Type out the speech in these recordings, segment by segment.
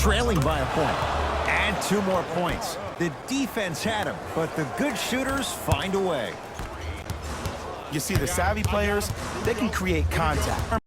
trailing by a point. And 2 more points. The defense had him, but the good shooters find a way. You see, the savvy players, they can create contact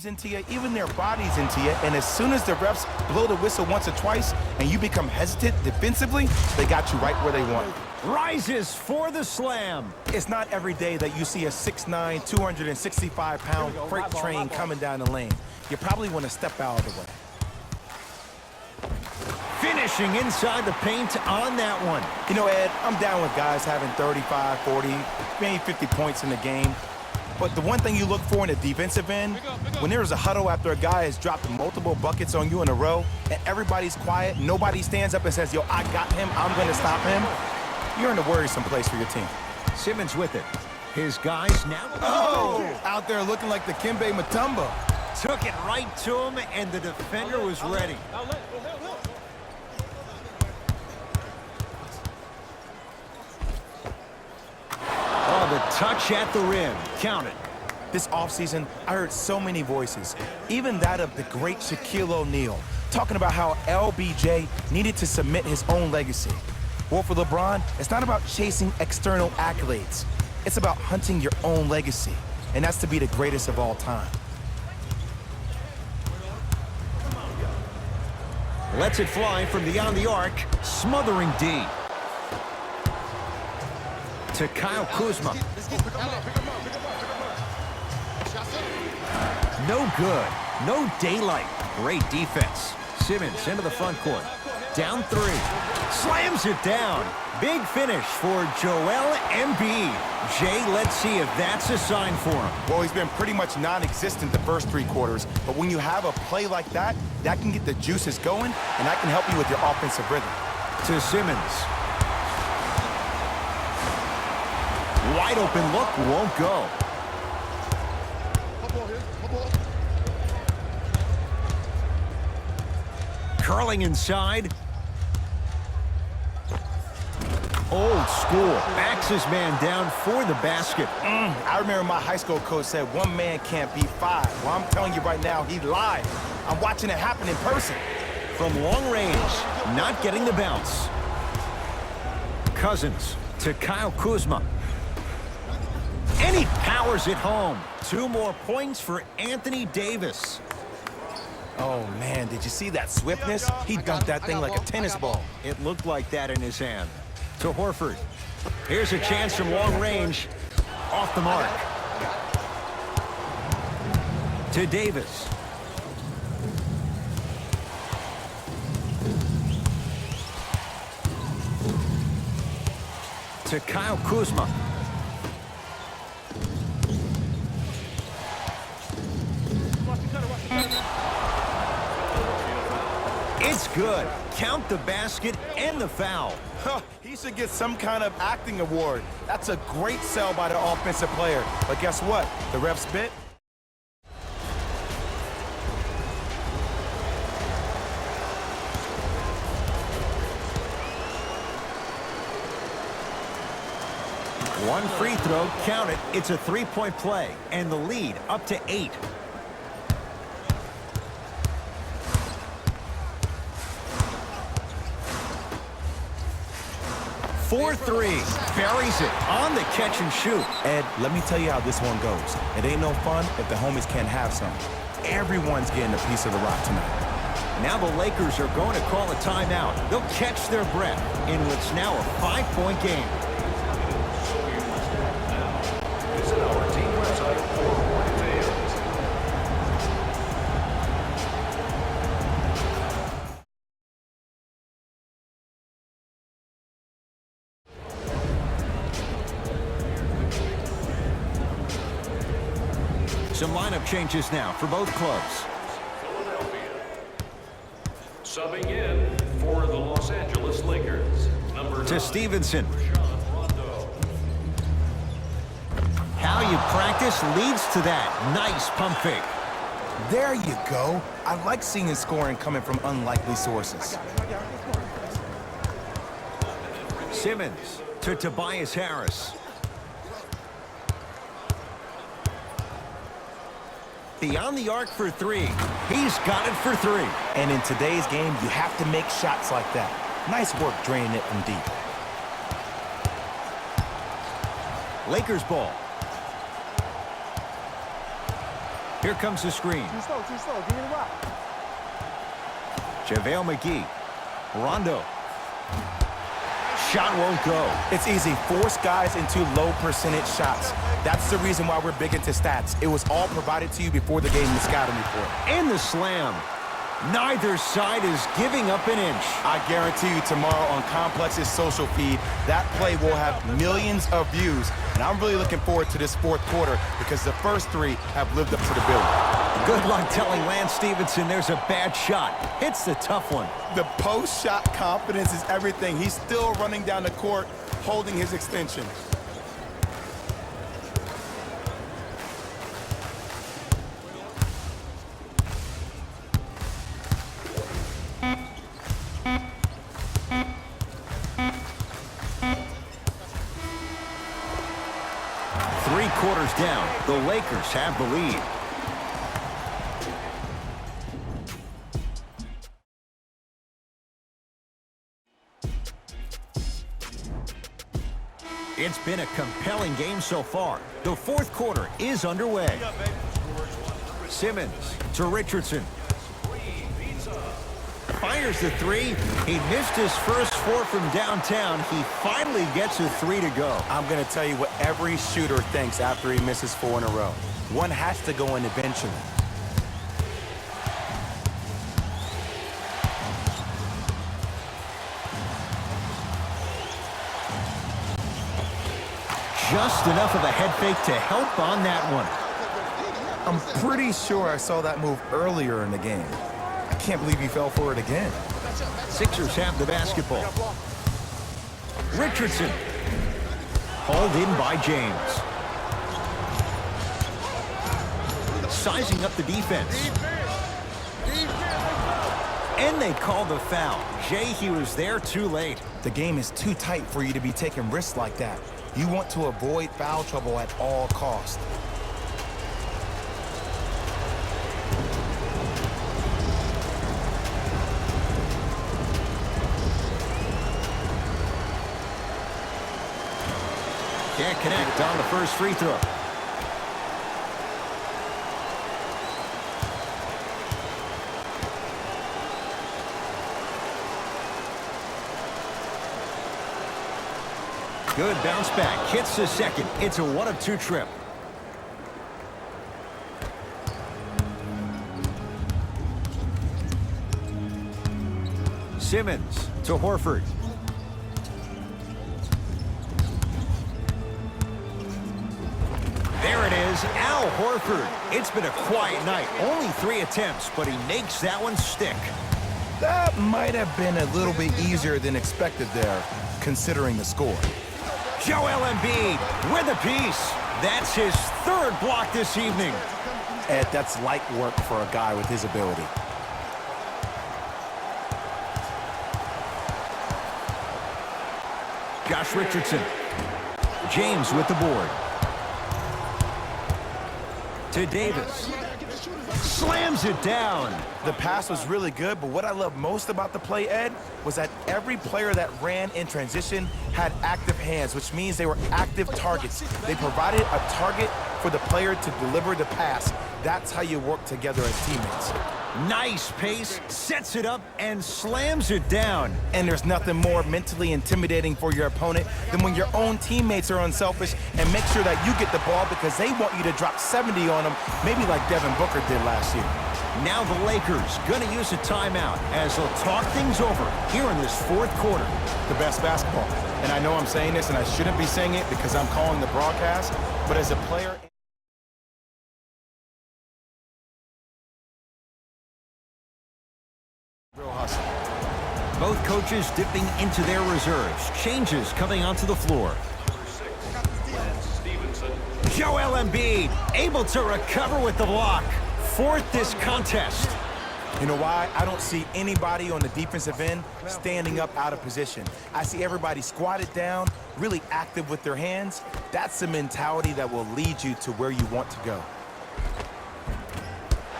into you, even their bodies into you, and as soon as the refs blow the whistle once or twice and you become hesitant defensively, they got you right where they want. Rises for the slam. It's not every day that you see a 6'9", 265-pound freight train coming down the lane. You probably want to step out of the way. Finishing inside the paint on that one. You know, Ed, I'm down with guys having 35, 40, maybe 50 points in the game. But the one thing you look for in the defensive end, when there's a huddle after a guy has dropped multiple buckets on you in a row, and everybody's quiet, nobody stands up and says, yo, I got him, I'm going to stop him, you're in a worrisome place for your team. Simmons with it. His guys now... Oh! Out there looking like the Kimbe Mutombo. Took it right to him, and the defender was ready. Oh, the touch at the rim. Count it. This offseason, I heard so many voices, even that of the great Shaquille O'Neal, talking about how LBJ needed to submit his own legacy. Well, for LeBron, it's not about chasing external accolades. It's about hunting your own legacy, and that's to be the greatest of all time. Lets it fly from beyond the arc, smothering D. To Kyle Kuzma. No good. No daylight. Great defense. Simmons into the front court. Down 3. Slams it down. Big finish for Joel Embiid. Jay, let's see if that's a sign for him. Well, he's been pretty much non-existent the first 3 quarters, but when you have a play like that, that can get the juices going, and that can help you with your offensive rhythm. To Simmons. Wide open look, won't go. Curling inside. Old school. Backs his man down for the basket. I remember my high school coach said 1 man can't beat 5. Well, I'm telling you right now, he lied. I'm watching it happen in person. From long range, not getting the bounce. Cousins to Kyle Kuzma. And he powers it home. 2 more points for Anthony Davis. Oh, man, did you see that swiftness? He dunked that thing like a tennis ball. It looked like that in his hand. To Horford. Here's a chance from long range. Off the mark. To Davis. To Kyle Kuzma. It's good. Count the basket and the foul. He should get some kind of acting award. That's a great sell by the offensive player. But guess what? The refs bit. One free throw, count it. It's a 3-point play, and the lead up to 8. For 3, buries it on the catch and shoot. Ed, let me tell you how this one goes. It ain't no fun if the homies can't have some. Everyone's getting a piece of the rock tonight. Now the Lakers are going to call a timeout. They'll catch their breath in what's now a 5-point game. Visit our team website for more details. Some lineup changes now for both clubs. Philadelphia. Subbing in for the Los Angeles Lakers. Number 9, To Stevenson. Rajon Rondo. How you practice leads to that. Nice pump fake. There you go. I like seeing scoring coming from unlikely sources. Simmons to Tobias Harris. Beyond the arc for three. He's got it for three. And in today's game, you have to make shots like that. Nice work draining it from deep. Lakers ball. Here comes the screen. Too slow. Give me the rock. JaVale McGee. Rondo. Shot won't go. It's easy. Force guys into low percentage shots. That's the reason why we're big into stats. It was all provided to you before the game in the scouting report. And the slam. Neither side is giving up an inch. I guarantee you tomorrow on Complex's social feed, that play will have millions of views. And I'm really looking forward to this fourth quarter because the first three have lived up to the billing. Good luck telling Lance Stevenson there's a bad shot. It's the tough one. The post-shot confidence is everything. He's still running down the court, holding his extension. Quarters down, the Lakers have the lead. It's been a compelling game so far. The fourth quarter is underway. Simmons to Richardson. Fires the three. He missed his first four from downtown. He finally gets a three to go. I'm going to tell you what every shooter thinks after he misses four in a row. One has to go in eventually. Just enough of a head fake to help on that one. I'm pretty sure I saw that move earlier in the game. I can't believe he fell for it again. Sixers have the basketball. Richardson. Hauled in by James. Sizing up the defense. And they call the foul. Jay, he was there too late. The game is too tight for you to be taking risks like that. You want to avoid foul trouble at all costs. Can't connect on the first free throw. Good bounce back. Hits the second. It's a 1-of-2 trip. Simmons to Horford. There it is, Al Horford. It's been a quiet night. Only 3 attempts, but he makes that one stick. That might have been a little bit easier than expected there, considering the score. Joel Embiid with a piece. That's his 3rd block this evening. Ed, that's light work for a guy with his ability. Josh Richardson. James with the board. To Davis. Slams it down. The pass was really good, but what I love most about the play, Ed, was that every player that ran in transition had active hands, which means they were active targets. They provided a target for the player to deliver the pass. That's how you work together as teammates. Nice pace, sets it up, and slams it down. And there's nothing more mentally intimidating for your opponent than when your own teammates are unselfish and make sure that you get the ball because they want you to drop 70 on them, maybe like Devin Booker did last year. Now the Lakers going to use a timeout as they'll talk things over here in this 4th quarter. The best basketball. And I know I'm saying this, and I shouldn't be saying it because I'm calling the broadcast, but as a player... real hustle. Both coaches dipping into their reserves. Changes coming onto the floor. Joel Embiid able to recover with the block. 4th this contest. You know why? I don't see anybody on the defensive end standing up out of position. I see everybody squatted down, really active with their hands. That's the mentality that will lead you to where you want to go.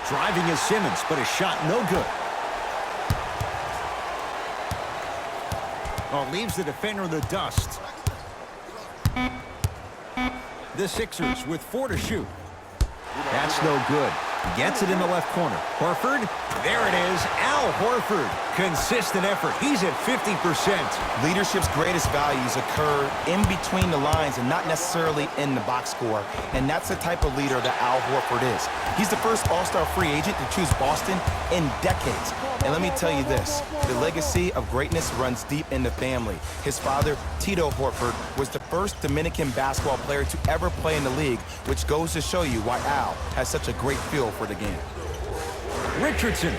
Driving is Simmons, but his shot no good. Oh, leaves the defender in the dust. The Sixers with 4 to shoot. That's no good. Gets it in the left corner. Horford. There it is. Al Horford. Consistent effort. He's at 50%. Leadership's greatest values occur in between the lines and not necessarily in the box score. And that's the type of leader that Al Horford is. He's the first all-star free agent to choose Boston in decades. And let me tell you this, the legacy of greatness runs deep in the family. His father, Tito Horford, was the first Dominican basketball player to ever play in the league, which goes to show you why Al has such a great feel for the game. Richardson.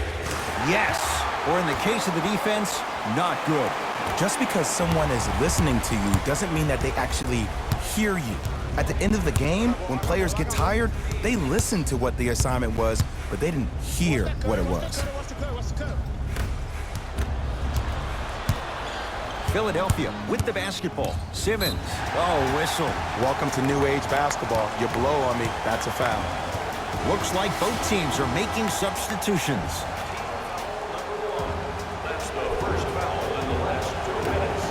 Yes. Or in the case of the defense, not good. Just because someone is listening to you doesn't mean that they actually hear you. At the end of the game, when players get tired, they listen to what the assignment was, but they didn't hear what it was. Philadelphia with the basketball. Simmons. Oh, whistle. Welcome to new age basketball. You blow on me, that's a foul. Looks like both teams are making substitutions. That's the first foul in the last 2 minutes.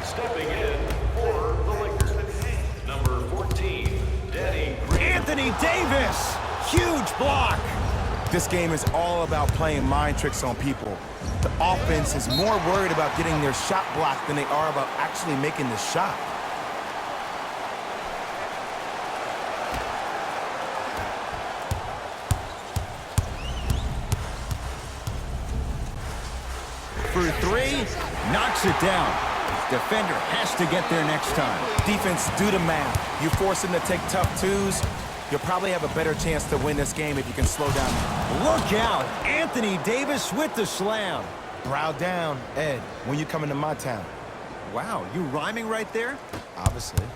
Stepping in for the Lakers, number 14, Danny Green. Anthony Davis. Huge block. This game is all about playing mind tricks on people. The offense is more worried about getting their shot blocked than they are about actually making the shot. For 3, knocks it down. Defender has to get there next time. Defense, do the math. You force them to take tough twos, you'll probably have a better chance to win this game if you can slow down. Look out. Anthony Davis with the slam. Brow down, Ed, when you come into my town. Wow, you rhyming right there? Obviously.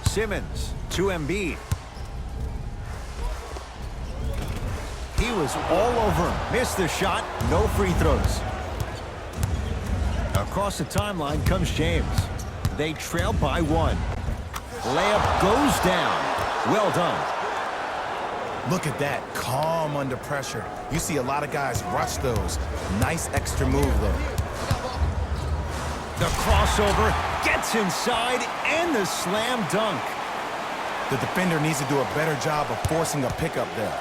Simmons to Embiid. He was all over him. Missed the shot. No free throws. Across the timeline comes James. They trail by 1. Layup goes down. Well done. Look at that, calm under pressure. You see a lot of guys rush those. Nice extra move there. The crossover gets inside and the slam dunk. The defender needs to do a better job of forcing a pickup there.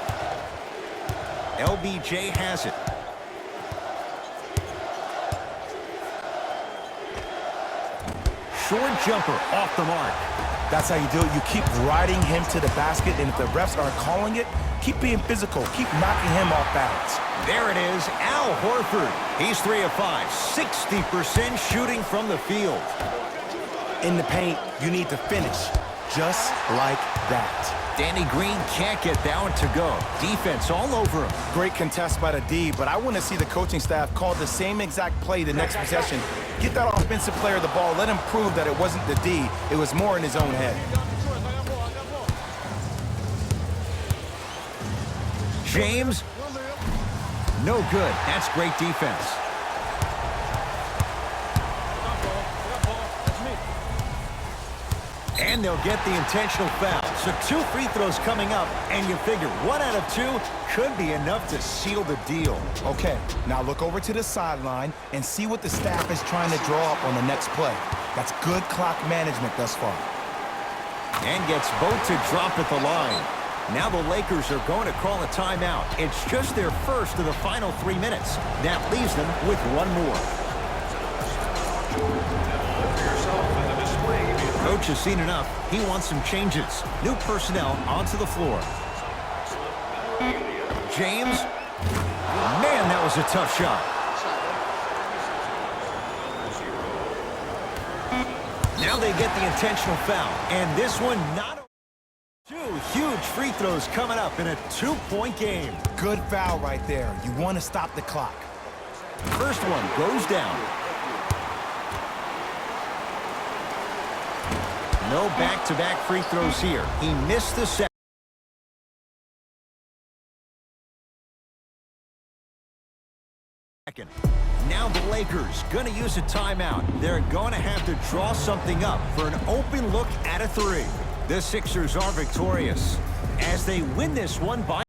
LBJ has it. Short jumper off the mark. That's how you do it. You keep riding him to the basket, and if the refs aren't calling it, keep being physical. Keep knocking him off balance. There it is, Al Horford. He's 3 of 5, 60% shooting from the field. In the paint, you need to finish just like that. Danny Green can't get that one to go. Defense all over him. Great contest by the D, but I want to see the coaching staff call the same exact play the next possession. Get that offensive player the ball. Let him prove that it wasn't the D. It was more in his own head. James. No good. That's great defense. And they'll get the intentional foul. So 2 free throws coming up, and you figure 1 out of 2 could be enough to seal the deal. Okay, now look over to the sideline and see what the staff is trying to draw up on the next play. That's good clock management thus far. And gets both to drop at the line. Now the Lakers are going to call a timeout. It's just their first of the final 3 minutes. That leaves them with 1 more. Coach has seen enough. He wants some changes. New personnel onto the floor. James. Man, that was a tough shot. Now they get the intentional foul. And this one not... 2 huge free throws coming up in a 2-point game. Good foul right there. You want to stop the clock. First one goes down. No back-to-back free throws here. He missed the second. Now the Lakers going to use a timeout. They're going to have to draw something up for an open look at a 3. The Sixers are victorious. as they win this one by